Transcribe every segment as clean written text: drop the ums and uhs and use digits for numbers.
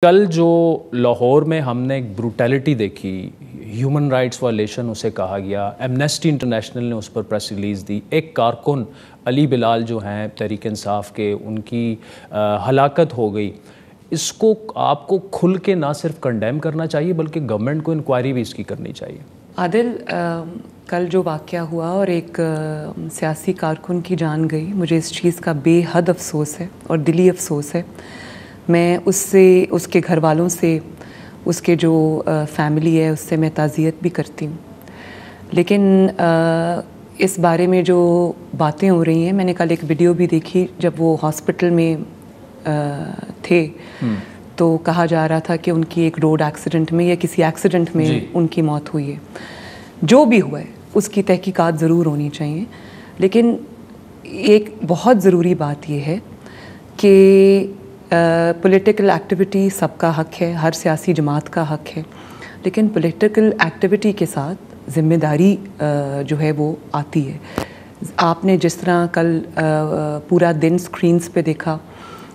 कल जो लाहौर में हमने एक ब्रूटैलिटी देखी, ह्यूमन राइट्स वायलेशन उसे कहा गया, एमनेस्टी इंटरनेशनल ने उस पर प्रेस रिलीज़ दी। एक कारकुन अली बिलाल जो हैं तहरीक इंसाफ के, उनकी हलाकत हो गई। इसको आपको खुल के ना सिर्फ कंडेम करना चाहिए बल्कि गवर्नमेंट को इंक्वायरी भी इसकी करनी चाहिए। आदिल, कल जो वाक़या हुआ और एक सियासी कारकुन की जान गई, मुझे इस चीज़ का बेहद अफसोस है और दिली अफसोस है। मैं उससे, उसके घर वालों से, उसके जो फैमिली है उससे मैं ताज़ियत भी करती हूँ। लेकिन इस बारे में जो बातें हो रही हैं, मैंने कल एक वीडियो भी देखी जब वो हॉस्पिटल में थे, तो कहा जा रहा था कि उनकी एक रोड एक्सीडेंट में या किसी एक्सीडेंट में उनकी मौत हुई है। जो भी हुआ है उसकी तहकीकात ज़रूर होनी चाहिए, लेकिन एक बहुत ज़रूरी बात यह है कि पॉलिटिकल एक्टिविटी सबका हक है, हर सियासी जमात का हक है, लेकिन पॉलिटिकल एक्टिविटी के साथ ज़िम्मेदारी जो है वो आती है। आपने जिस तरह कल पूरा दिन स्क्रीन्स पे देखा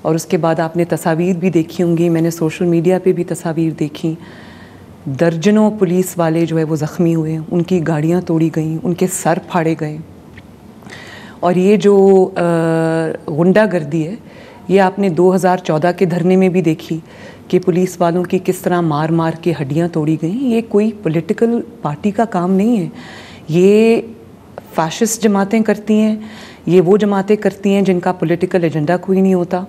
और उसके बाद आपने तस्वीर भी देखी होंगी, मैंने सोशल मीडिया पे भी तस्वीर देखी, दर्जनों पुलिस वाले जो है वो ज़ख्मी हुए, उनकी गाड़ियाँ तोड़ी गईं, उनके सर फाड़े गए। और ये जो गुंडागर्दी है, ये आपने 2014 के धरने में भी देखी कि पुलिस वालों की किस तरह मार मार के हड्डियाँ तोड़ी गईं। ये कोई पॉलिटिकल पार्टी का काम नहीं है, ये फैशिस्ट जमातें करती हैं, ये वो जमातें करती हैं जिनका पॉलिटिकल एजेंडा कोई नहीं होता,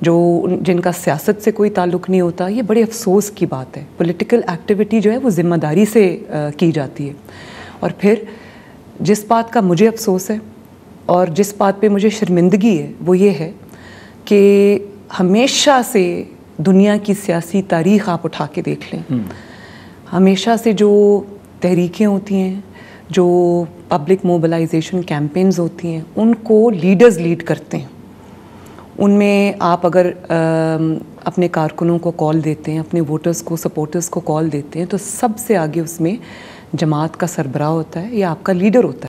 जिनका सियासत से कोई ताल्लुक़ नहीं होता। ये बड़े अफसोस की बात है। पॉलिटिकल एक्टिविटी जो है वो ज़िम्मेदारी से की जाती है। और फिर जिस बात का मुझे अफसोस है और जिस बात पे मुझे शर्मिंदगी है वो ये है कि हमेशा से दुनिया की सियासी तारीख़ आप उठा के देख लें, हमेशा से जो तहरीकें होती हैं, जो पब्लिक मोबिलाइजेशन कैंपेन्स होती हैं, उनको लीडर्स लीड करते हैं। उनमें आप अगर अपने कारकुनों को कॉल देते हैं, अपने वोटर्स को, सपोर्टर्स को कॉल देते हैं, तो सबसे आगे उसमें जमात का सरबराह होता है या आपका लीडर होता है।